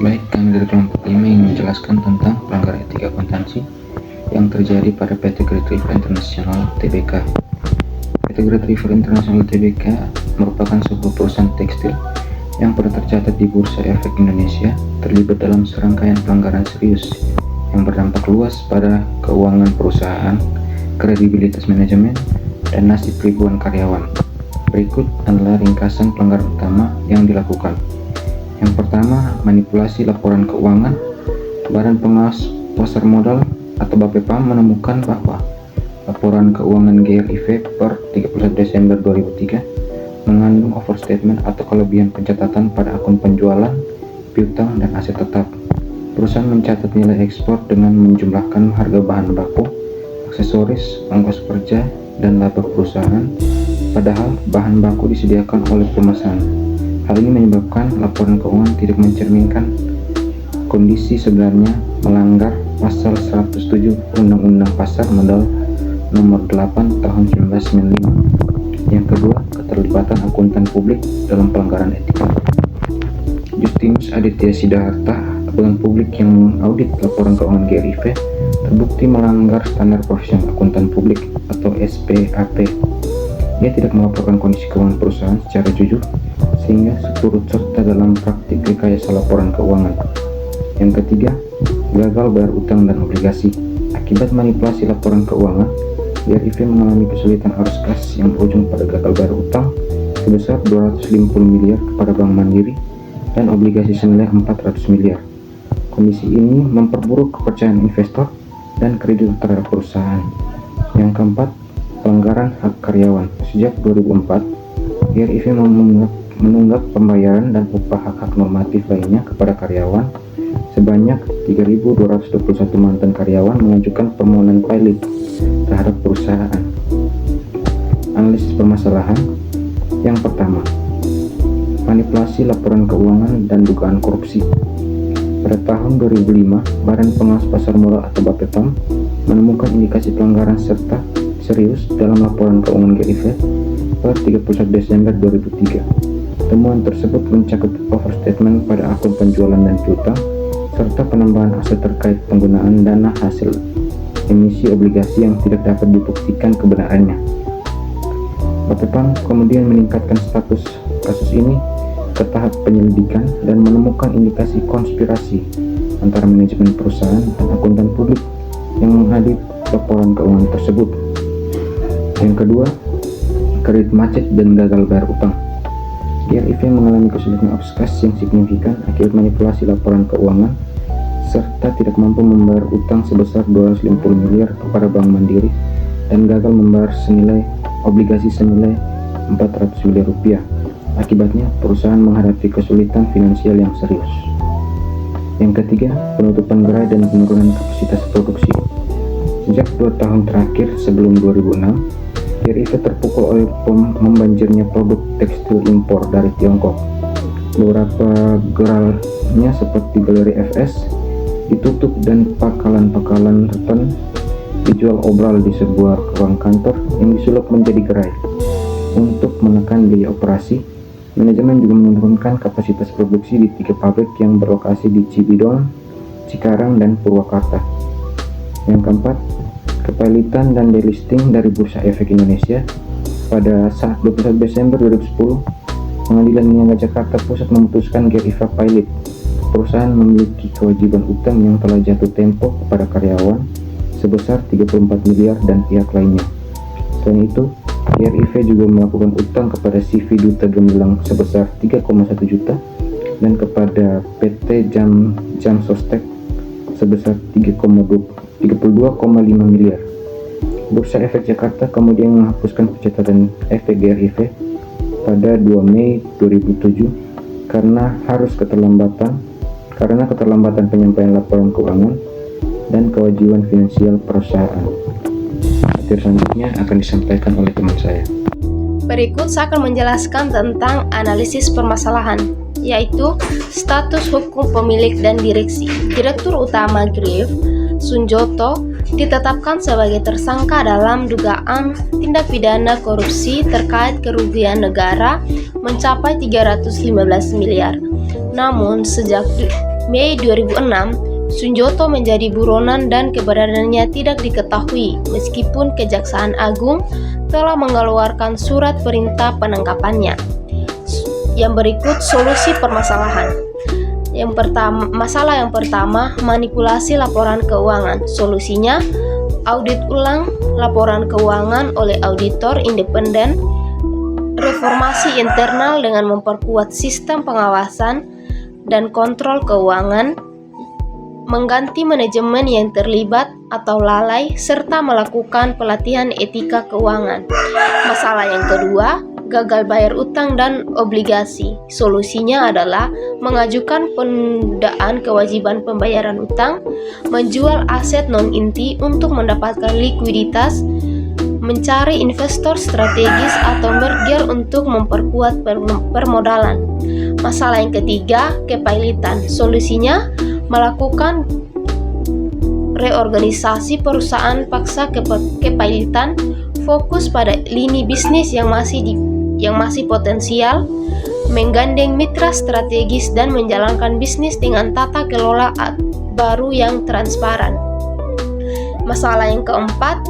Baik, kami dari kelompok 5 ingin menjelaskan tentang pelanggaran etika akuntansi yang terjadi pada PT Great River International Tbk. PT Great River International Tbk merupakan sebuah perusahaan tekstil yang pernah tercatat di Bursa Efek Indonesia, terlibat dalam serangkaian pelanggaran serius yang berdampak luas pada keuangan perusahaan, kredibilitas manajemen, dan nasib ribuan karyawan. Berikut adalah ringkasan pelanggaran utama yang dilakukan. Yang pertama, manipulasi laporan keuangan. Badan Pengawas Pasar Modal atau BAPEPAM menemukan bahwa laporan keuangan GRIV per 31 Desember 2003 mengandung overstatement atau kelebihan pencatatan pada akun penjualan, piutang, dan aset tetap. Perusahaan mencatat nilai ekspor dengan menjumlahkan harga bahan baku, aksesoris, ongkos kerja, dan laba perusahaan, padahal bahan baku disediakan oleh pemesan. Hal ini menyebabkan laporan keuangan tidak mencerminkan kondisi sebenarnya, melanggar pasal 107 Undang-Undang Pasar Modal Nomor 8 Tahun 1995. Yang kedua, keterlibatan akuntan publik dalam pelanggaran etika. Justinus Aditya Siddhartha, akuntan publik yang mengaudit laporan keuangan GRIV, terbukti melanggar standar profesional akuntan publik atau SPAP. Ia tidak melaporkan kondisi keuangan perusahaan secara jujur, sehingga turut serta dalam praktik rekayasa laporan keuangan. Yang ketiga, gagal bayar utang dan obligasi. Akibat manipulasi laporan keuangan, GRIV mengalami kesulitan arus kas yang berujung pada gagal bayar utang sebesar 250 miliar kepada Bank Mandiri dan obligasi senilai 400 miliar. Kondisi ini memperburuk kepercayaan investor dan kreditur terhadap perusahaan. Yang keempat, pelanggaran hak karyawan. Sejak 2004, GRIV menunggak pembayaran dan upah hak-hak normatif lainnya kepada karyawan. Sebanyak 3.221 mantan karyawan mengajukan permohonan pilot terhadap perusahaan. Analisis permasalahan. Yang pertama, manipulasi laporan keuangan dan dugaan korupsi. Pada tahun 2005, Badan Pengawas Pasar Modal atau BAPEPAM menemukan indikasi pelanggaran serta serius dalam laporan keuangan GRIV per 31 Desember 2003. Temuan tersebut mencakup overstatement pada akun penjualan dan piutang, serta penambahan aset terkait penggunaan dana hasil emisi obligasi yang tidak dapat dibuktikan kebenarannya. BAPEPAM kemudian meningkatkan status kasus ini ke tahap penyelidikan dan menemukan indikasi konspirasi antara manajemen perusahaan dan akuntan publik yang mengaudit laporan keuangan tersebut. Yang kedua, kredit macet dan gagal bayar utang. GRIV mengalami kesulitan arus kas yang signifikan akibat manipulasi laporan keuangan serta tidak mampu membayar utang sebesar 250 miliar kepada Bank Mandiri dan gagal membayar obligasi senilai 400 miliar rupiah. Akibatnya, perusahaan menghadapi kesulitan finansial yang serius. Yang ketiga, penutupan gerai dan penurunan kapasitas produksi. Sejak 2 tahun terakhir sebelum 2006, GRIV terpukul oleh membanjirnya produk tekstil impor dari Tiongkok. Beberapa gerainya seperti Galeri FS ditutup dan pakalan-pakalan return dijual obral di sebuah ruang kantor yang disulap menjadi gerai. Untuk menekan biaya operasi, manajemen juga menurunkan kapasitas produksi di 3 pabrik yang berlokasi di Cibidong, Cikarang, dan Purwakarta. Yang keempat, kepailitan dan delisting dari Bursa Efek Indonesia. Pada saat 21 Desember 2010, Pengadilan Niaga Jakarta Pusat memutuskan GRIV pilot. Perusahaan memiliki kewajiban utang yang telah jatuh tempo kepada karyawan sebesar 34 miliar dan pihak lainnya. Selain itu, GRIV juga melakukan utang kepada CV Duta Gemilang sebesar 3,1 juta dan kepada PT Jam Sostek sebesar 32,5 miliar. Bursa Efek Jakarta kemudian menghapuskan pencatatan efek GRIV pada 2 Mei 2007 karena keterlambatan penyampaian laporan keuangan dan kewajiban finansial perusahaan. Materi selanjutnya akan disampaikan oleh teman saya. Berikut saya akan menjelaskan tentang analisis permasalahan, yaitu status hukum pemilik dan direksi. Direktur Utama GRIV, Sunjoto, ditetapkan sebagai tersangka dalam dugaan tindak pidana korupsi terkait kerugian negara mencapai 315 miliar. Namun, sejak Mei 2006, Sunjoto menjadi buronan dan keberadaannya tidak diketahui meskipun Kejaksaan Agung telah mengeluarkan surat perintah penangkapannya. Yang berikut solusi permasalahan. Masalah yang pertama, manipulasi laporan keuangan. Solusinya, audit ulang laporan keuangan oleh auditor independen, reformasi internal dengan memperkuat sistem pengawasan dan kontrol keuangan, mengganti manajemen yang terlibat atau lalai, serta melakukan pelatihan etika keuangan. Masalah yang kedua, gagal bayar utang dan obligasi. Solusinya adalah mengajukan penundaan kewajiban pembayaran utang, menjual aset non-inti untuk mendapatkan likuiditas, mencari investor strategis atau merger untuk memperkuat permodalan. Masalah yang ketiga, kepailitan. Solusinya melakukan reorganisasi perusahaan paksa kepailitan, fokus pada lini bisnis yang masih potensial, menggandeng mitra strategis dan menjalankan bisnis dengan tata kelola baru yang transparan. Masalah yang keempat,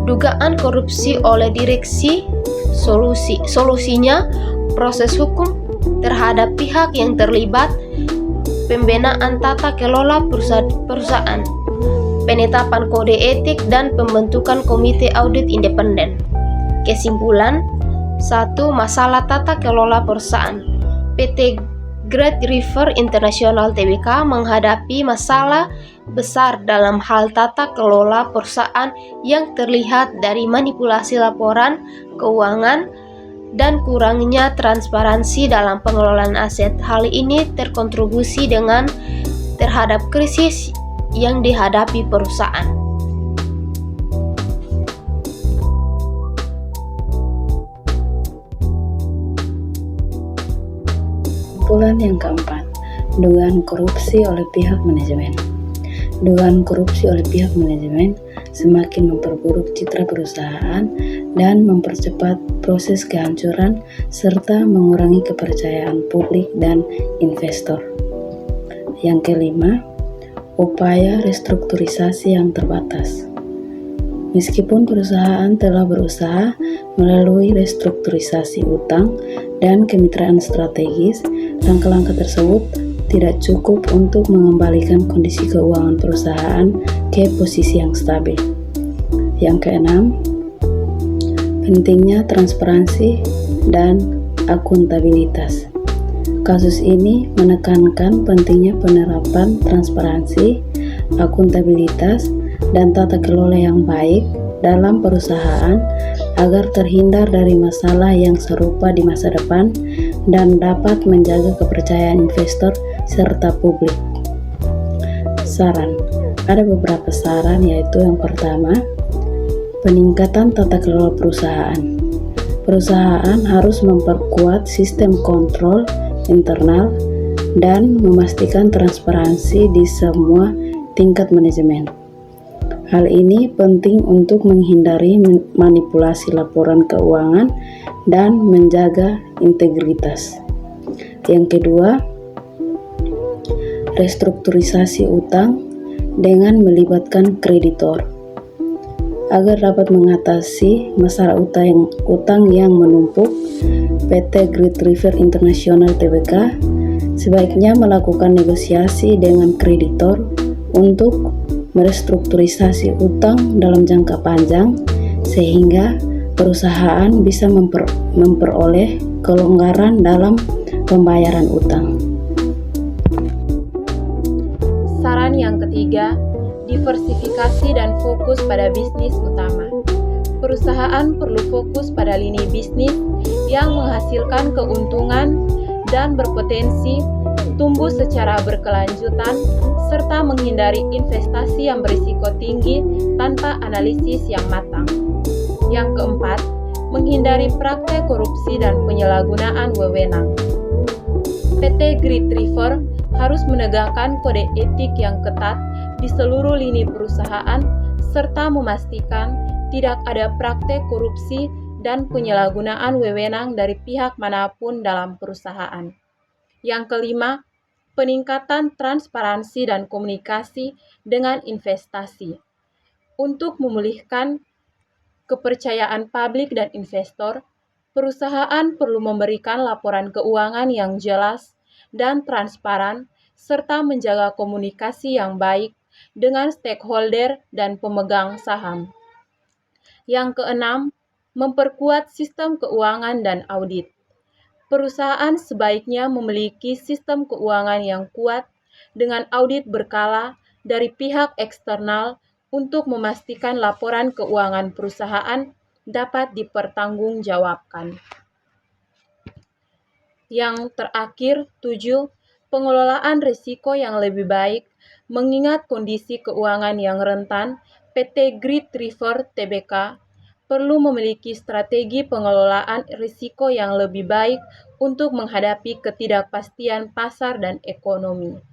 dugaan korupsi oleh direksi. Solusinya proses hukum terhadap pihak yang terlibat, pembenahan tata kelola perusahaan, penetapan kode etik dan pembentukan komite audit independen. Kesimpulan, 1. Masalah tata kelola perusahaan. PT Great River International Tbk menghadapi masalah besar dalam hal tata kelola perusahaan yang terlihat dari manipulasi laporan keuangan dan kurangnya transparansi dalam pengelolaan aset. Hal ini terkontribusi terhadap krisis yang dihadapi perusahaan. Kesimpulan yang keempat, dugaan korupsi oleh pihak manajemen. Dugaan korupsi oleh pihak manajemen semakin memperburuk citra perusahaan dan mempercepat proses kehancuran serta mengurangi kepercayaan publik dan investor. Yang kelima, upaya restrukturisasi yang terbatas. Meskipun perusahaan telah berusaha melalui restrukturisasi utang dan kemitraan strategis, langkah-langkah tersebut tidak cukup untuk mengembalikan kondisi keuangan perusahaan ke posisi yang stabil. Yang keenam, pentingnya transparansi dan akuntabilitas. Kasus ini menekankan pentingnya penerapan transparansi, akuntabilitas, dan tata kelola yang baik dalam perusahaan agar terhindar dari masalah yang serupa di masa depan dan dapat menjaga kepercayaan investor serta publik. Saran, ada beberapa saran, yaitu yang pertama, peningkatan tata kelola perusahaan. Perusahaan harus memperkuat sistem kontrol internal dan memastikan transparansi di semua tingkat manajemen. Hal ini penting untuk menghindari manipulasi laporan keuangan dan menjaga integritas. Yang kedua, restrukturisasi utang dengan melibatkan kreditor. Agar dapat mengatasi masalah utang yang menumpuk, PT Great River International Tbk sebaiknya melakukan negosiasi dengan kreditor untuk merestrukturisasi utang dalam jangka panjang sehingga perusahaan bisa memperoleh kelonggaran dalam pembayaran utang. Saran yang ketiga, diversifikasi dan fokus pada bisnis utama. Perusahaan perlu fokus pada lini bisnis yang menghasilkan keuntungan dan berpotensi tumbuh secara berkelanjutan, serta menghindari investasi yang berisiko tinggi tanpa analisis yang matang. Yang keempat, menghindari praktek korupsi dan penyalahgunaan wewenang. PT Great River harus menegakkan kode etik yang ketat di seluruh lini perusahaan, serta memastikan tidak ada praktek korupsi dan penyalahgunaan wewenang dari pihak manapun dalam perusahaan. Yang kelima, peningkatan transparansi dan komunikasi dengan investasi. Untuk memulihkan kepercayaan publik dan investor, perusahaan perlu memberikan laporan keuangan yang jelas dan transparan, serta menjaga komunikasi yang baik dengan stakeholder dan pemegang saham. Yang keenam, memperkuat sistem keuangan dan audit. Perusahaan sebaiknya memiliki sistem keuangan yang kuat dengan audit berkala dari pihak eksternal untuk memastikan laporan keuangan perusahaan dapat dipertanggungjawabkan. Yang terakhir, 7. Pengelolaan risiko yang lebih baik. Mengingat kondisi keuangan yang rentan, PT Grid River Tbk perlu memiliki strategi pengelolaan risiko yang lebih baik untuk menghadapi ketidakpastian pasar dan ekonomi.